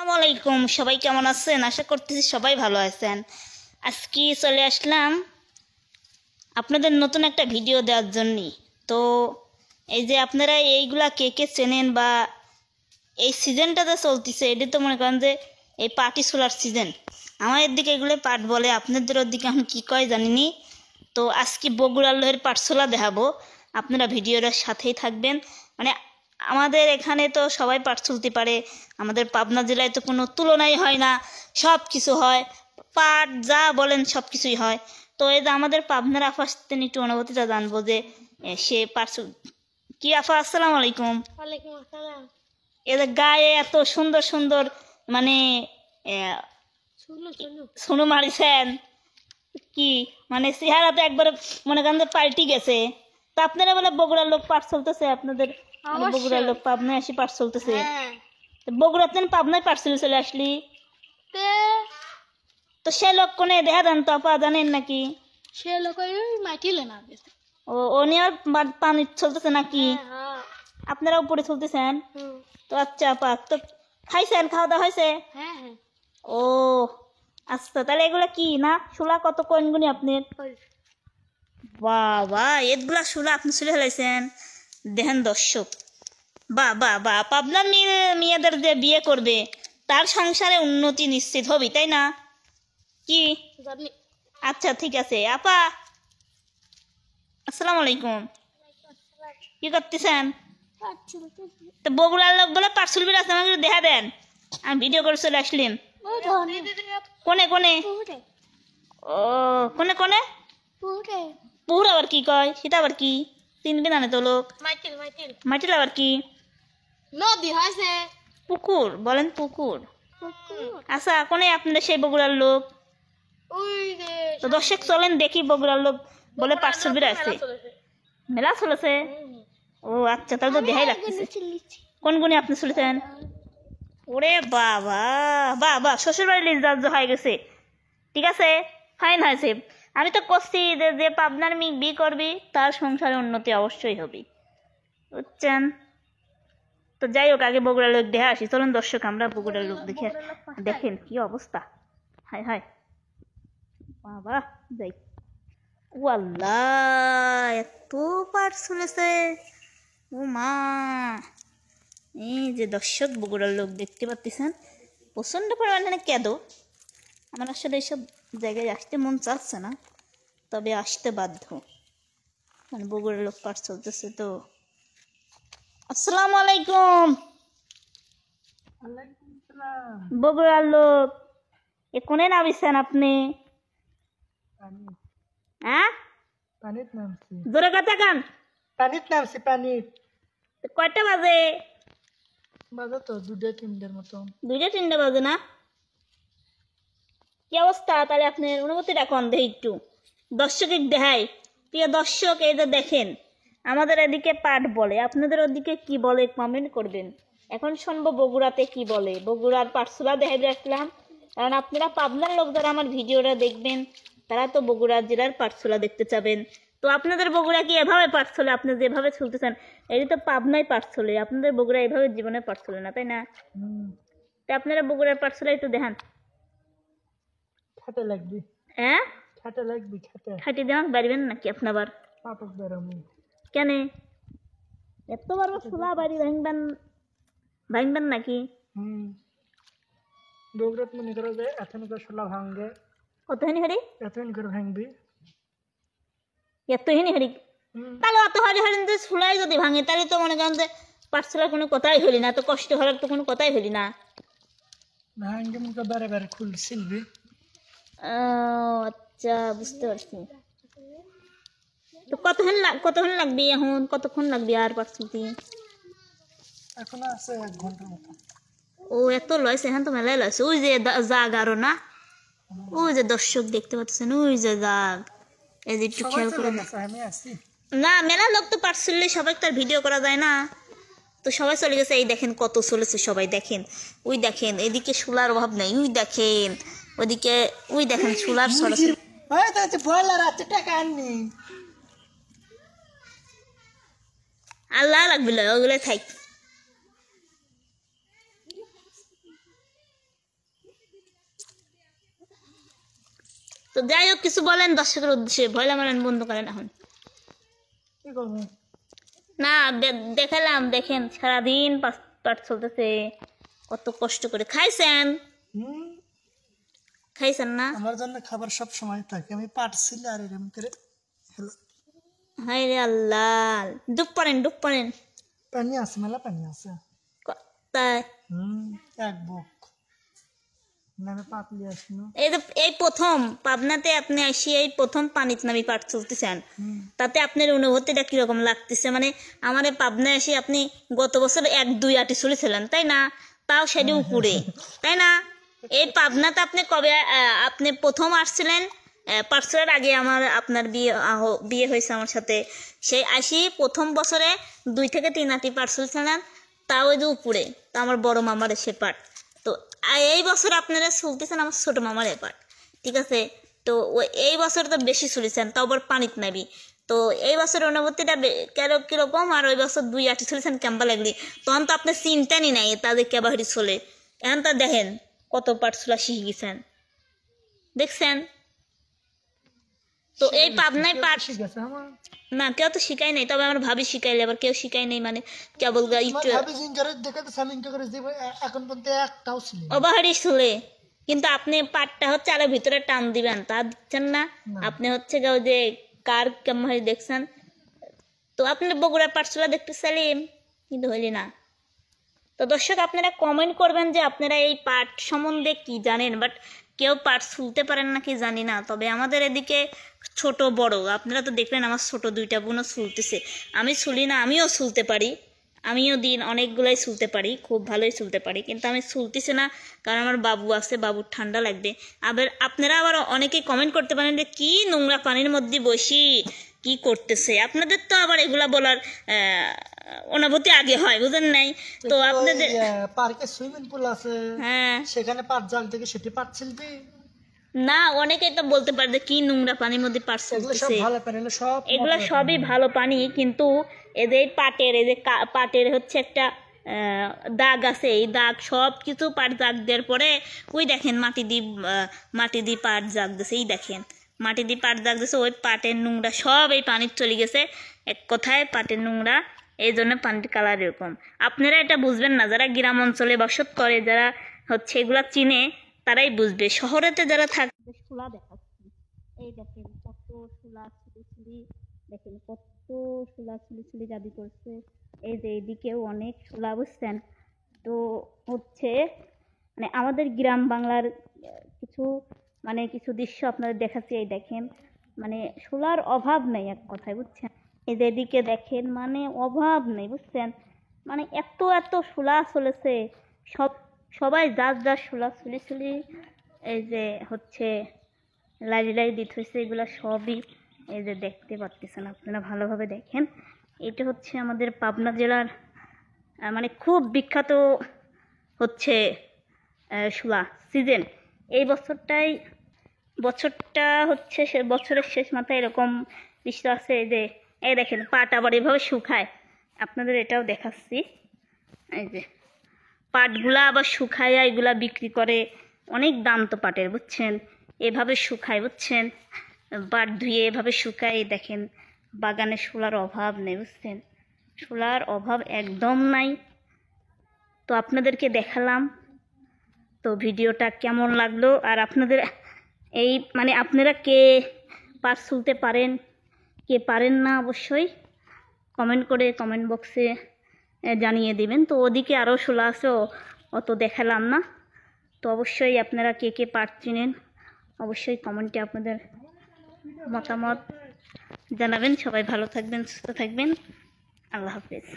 আসসালামু আলাইকুম, সবাই কেমন আছেন? আশা করতেছি সবাই ভালো আছেন। আজকে চলে আসলাম আপনাদের নতুন একটা ভিডিও দেওয়ার জন্যই। তো এই যে আপনারা এইগুলা কে কে চেনেন বা এই সিজনটাতে চলতেছে, এটা তো মনে করেন যে এই পাটি ছোলার সিজন। আমাদের দিকে এগুলো পাট বলে, আপনাদের ওর দিকে এখন কী কয় জানিনি। তো আজকে বগুড়ার লোহের পাট ছোলা দেখাবো, আপনারা ভিডিওটার সাথেই থাকবেন। মানে আমাদের এখানে তো সবাই পাট চলতে পারে, আমাদের পাবনা জেলায় তো কোনো তুলনাই হয় না, সব কিছু হয়, পাট যা বলেন সব কিছুই হয়। তো এই যে আমাদের পাবনার আফার থেকে একটু অনুভূতিটা জানবো যে সে পাট কি আফা, আসসালামু আলাইকুম। ওয়ালাইকুম আসসালাম। এদের গায়ে এত সুন্দর সুন্দর মানে শুনু মারিছেন কি, মানে চেহারাতে একবার মনে করেন যে পাল্টি গেছে। তা আপনারা বলে বগুড়ার লোক পাট চলতেছে, আপনাদের মানে বগুড়ার লোক পাবনায় আসি পাট চলতেছে। বগুড়াতে পাবনায় পাট চলে আসলি, তো সে লোক কোনে দেখা দেন তো আপা, জানেন নাকি? সে লোক মাইটিলে না ও নিয়ে পানি চলতেছে নাকি? আপনারা উপরে চলতেছেন? তো আচ্ছা আপা, তো খাইছেন, খাওয়া দাওয়া হয়েছে? ও আচ্ছা, তাহলে এগুলা কি না শুলা কত কোনগুনি আপনার? বাবা, এগুলা শুলা আপনি চুলে ফেলাইছেন, দেখেন দর্শক। বা পাবনার মেয়েদের যে বিয়ে করবে তার সংসারে উন্নতি নিশ্চিত হবি, তাই না কি? আচ্ছা ঠিক আছে আপা, আসসালামু আলাইকুম। কি করতেছেন? তো বগুড়ার লোক বলে পার্সেল বিল আছে, আমাকে দেখা দেন, আমি ভিডিও করে চলে আসলাম। কোনে কোনে? ও কোনে কোনে? পুকুর আবার কি কয় সেটা আবার কি? চিনবি না তো লোক। মাইটিল আবার কি? নদী হয়েছে পুকুর বলেন, পুকুর। আচ্ছা কোনে আপনারা সেই বগুড়ার লোক? তো দর্শক চলেন দেখি বগুড়ার লোক বলে পার্সেল বিল আছে, মেলা চলেছে। ও আচ্ছা, তাহলে তো দেখাই লাগতেছে। কোন গুণে আপনি চলেছেন? ওরে বাবা বাবা, শ্বশুর বাড়ির লিজার্জ হয়ে গেছে। ঠিক আছে, ফাইন হয়েছে। আমি তো করছি যে পাবনার মেয়ে বিয়ে করবি তার সংসারে উন্নতি অবশ্যই হবে, বুঝছেন? তো যাই হোক, আগে বগুড়ার লোক দেখে আসি। চলুন দর্শক, আমরা বগুড়ার লোক দেখে দেখেন কি অবস্থা। হায় হায় বাবা, যাই। ও আল্লাহ, এত পাট চলেছে, ও মা। এই যে দর্শক, বগুড়ার লোক দেখতে পাচ্ছেন, প্রচণ্ড পরিমাণে কেঁদো। আমার আসলে এইসব জায়গায় আসতে মন চাচ্ছে না, তবে আসতে বাধ্য, মানে বগুড়ার লোক পাট চলতেছে তো। আসসালামু আলাইকুম। বগুড়ার লোক, এ কোনে নামিছেন আপনি? হ্যাঁ, জোরে কথা কান। পানিত নামছি, পানিত। কয়টা বাজে? বাজে তো 2-3টার মতো। 2-3 বাজে না? কি অবস্থা তাহলে আপনার অনুভূতিটা কোন দেখি একটু, দর্শকে দেখাই। প্রিয় দর্শক, এই যে দেখেন, আমাদের এদিকে পাট বলে, আপনাদের ওদিকে কি বলে কমেন্ট করবেন। এখন শুনবো বগুড়াতে কি বলে। বগুড়ার পাটসোলা দেখাই রাখলাম, কারণ আপনারা পাবনার লোক যারা আমার ভিডিওটা দেখবেন তারা তো বগুড়া জেলার পাটসোলা দেখতে চাবেন। তো আপনাদের বগুড়া কি এভাবে পাট চলে? আপনি যেভাবে চলতেছেন এই তো পাবনায় পাট চলে, আপনাদের বগুড়া এভাবে জীবনে পাট চলে না, তাই না? তো আপনারা বগুড়ার পাটসোলা একটু দেখান। খাটে লাগবি। হ্যাঁ, খাটে লাগবি, খাটে। খাটি দেওয়া বাড়িবেন নাকি আপনি আবার? পাপক বেরামু। কেন এত বড় ছোলা বাড়ি ভাঙবেন নাকি? বগুড়াত মনে করো যে এতনি করে ছোলা ভাঙবে। কতখানি হারি? এতনি করে ভাঙবি। এতখানি হারি? তাহলে অত হারি হারি যে ছোলাই যদি ভাঙে তাহলে তো মনে করেন যে পাটসোলার কোনো কথাই হলি না, তো কষ্ট হওয়ার তো কোনো কথাই হলি না। ভাঙে মুখে বারে বারে খুলছিলবি। আচ্ছা, বুঝতে পারছি। তো কতক্ষণ লাগবে এখন, কতক্ষণ লাগবে আর পাটসুলতে? এখন আছে 1 ঘন্টার মতো। ও এত লয়েছে, এখন তো মেলাই লয়েছে। ওই যে জাগ আরো না, ওই যে দর্শক দেখতে পাচ্ছেন, ওই যে জাগ, এই যে একটু খেয়াল করে। আমি আছি না, মেলা লোক তো পাটসুললে সবাই তার ভিডিও করা যায় না, তো সবাই চলে গেছে। এই দেখেন কত চলেছে, সবাই দেখেন, ওই দেখেন, এদিকে শুলার অভাব নেই, ওই দেখেন ওদিকে, ওই দেখেন শুলার সরাসরি। আল্লাহ লাগবে, ওগুলো থাক। তো যাই হোক কিছু বলেন দর্শকের উদ্দেশ্যে, ভয়লা মারান বন্ধ করেন এখন। কি করবো? না দেখালাম, দেখেন সারাদিন পাঠ চলতেছে, কত কষ্ট করে। খাইছেন? হুম, খাইছেন না? আমার জন্য খাবার সব সময় থাকে, আমি পারছিল আর এরম করে হলো। হায় রে আল্লাহ, ডুব পড়েন ডুব পড়েন। পানি আছে, মেলা পানি আছে। তাই এক বুক নামে পাতলি আসলো। এই প্রথম পাবনাতে আপনি আসি, এই প্রথম পানিতে নামি পাঠ চলতেছেন, তাতে আপনার অনুভূতিটা কিরকম লাগতেছে? মানে আমার পাবনায় আসি আপনি গত বছর 1-2 আটি চলেছিলেন তাই না, তাও সেটি উপরে তাই না? এই পাবনাতে আপনি কবে আপনি প্রথম আসছিলেন? 5 বছরের আগে আপনার বিয়ে হয়েছে আমার সাথে, সেই আসি প্রথম বছরে 2 থেকে 3 আটি পাঠ চলছিলেন, তাও ওই যে উপরে, তা আমার বড় মামার সে পাঠ। তো এই বছর আপনারা চলতেছেন আমার ছোট মামার এবার, ঠিক আছে? তো এই বছর তো বেশি চলেছেন, তাও আবার পানিত নাবি। তো এই বছর অনুভূতিটা কিরকম, আর ওই বছর 2 আটি চলেছেন কেমবা লাগলি? তখন তো আপনার চিন্তানি নাই তাদের কেবাহারি চলে। এখন তা দেখেন কত পাঠ চলা শিখে গেছেন, দেখছেন? তো এই পাবনায় পাঠ শিখেছে আমার। না কেউ তো শিখাই নাই, তবে আমার ভাবি শিখাইলে, আবার কেউ শিখাই নাই, মানে কেবল একটু ভাবি জিঞ্জারে দেখাতে সালিঙ্কা করে দিব, এখন পর্যন্ত একটাও ছিল না। অবাহারি চলে। কিন্তু আপনি পাটটা হচ্ছে আরো ভিতরে টান দিবেন, তা দিচ্ছেন না। আপনি হচ্ছে ওই যে কার কেমন দেখছেন, তো আপনি বগুড়ার পাঠশালা দেখতে চাইলেন কিন্তু হইলি না। তো দর্শক আপনারা কমেন্ট করবেন যে আপনারা এই পাঠ সম্বন্ধে কি জানেন, বাট কেউ পাঠ শুনতে পারেন না কি জানি না। তবে আমাদের এদিকে ছোট বড় আপনারা তো দেখলেন, আমার ছোট 2টা বোনও শুলতেছে, আমি শুলি না, আমিও শুলতে পারি, আমিও দিন অনেকগুলাই শুলতে পারি, খুব ভালোই শুলতে পারি, কিন্তু আমি শুলতেছি না কারণ আমার বাবু আছে, বাবুর ঠান্ডা লাগবে। আবার আপনারা আবার অনেকেই কমেন্ট করতে পারেন যে কি নোংরা পানির মধ্যে বসি কি করতেছে, আপনাদের তো আবার এগুলা বলার অনুভূতি আগে হয়, বুঝেন নাই? তো আপনাদের পার্কে সুইমিং পুল আছে, হ্যাঁ সেখানে পাট জাল থেকে সেটি পাট ছিলবি না, অনেকেই তো বলতে পারে যে কি নোংরা পানির মধ্যে পাট এগুলো সব চলতেছে। ভালো পানি, সব এগুলো সবই ভালো পানি, কিন্তু এদের পাটের এই যে পাটের হচ্ছে একটা দাগ আছে, এই দাগ সব কিছু পাট দাগ দেওয়ার পরে ওই দেখেন মাটি দিয়ে পাট দাগ দিছে, এই দেখেন মাটি দিয়ে পাট দাগ দিছে, ওই পাটের নোংরা সব এই পানির চলে গেছে। এক কথায় পাটের নোংরা, এই জন্য পানির কালার এরকম। আপনারা এটা বুঝবেন না, যারা গ্রাম অঞ্চলে বসত করে, যারা হচ্ছে এগুলা চিনে তারাই বুঝবে। শহরেতে যারা থাকবে শোলা দেখাচ্ছি, এই দেখেন কত শোলা ছুলি, দেখেন কত শোলা ছুলি জাবি করছে, এই যে এদিকেও অনেক শোলা, বুঝছেন? তো হচ্ছে মানে আমাদের গ্রাম বাংলার কিছু দৃশ্য আপনাদের দেখাচ্ছি, এই দেখেন মানে শোলার অভাব নেই এক কথায়, বুঝছেন? এই যে এদিকে দেখেন মানে অভাব নেই, বুঝছেন? মানে এত শোলা চলেছে, সবাই যার শোলা ছুলি এই যে হচ্ছে লাইট দিতে হয়েছে, এগুলো সবই এই যে দেখতে পাচ্ছেন আপনারা, ভালোভাবে দেখেন। এটা হচ্ছে আমাদের পাবনা জেলার মানে খুব বিখ্যাত হচ্ছে শোলা সিজন। এই বছরটা হচ্ছে বছরের শেষ মাথায় এরকম দৃশ্য আছে, যে এই দেখেন পাট আবার এভাবে শুকায়, আপনাদের এটাও দেখাচ্ছি। এই যে পাটগুলা আবার শুকায়, এগুলা বিক্রি করে, অনেক দাম তো পাটের, বুঝছেন? এভাবে শুকায়, বুঝছেন? পাট ধুয়ে এভাবে শুকায়, দেখেন বাগানে শোলার অভাব নেই, বুঝছেন? শোলার অভাব একদম নাই। তো আপনাদেরকে দেখালাম, তো ভিডিওটা কেমন লাগলো, আর আপনাদের এই মানে আপনারা কে পাট শুলতে পারেন কে পারেন না অবশ্যই কমেন্ট করে কমেন্ট বক্সে জানিয়ে দিবেন। তো ওদিকে আরও শোলা আছে, অত দেখালাম না। তো অবশ্যই আপনারা কে পাট চিনেন অবশ্যই কমেন্টে আপনাদের মতামত জানাবেন। সবাই ভালো থাকবেন, সুস্থ থাকবেন, আল্লাহ হাফেজ।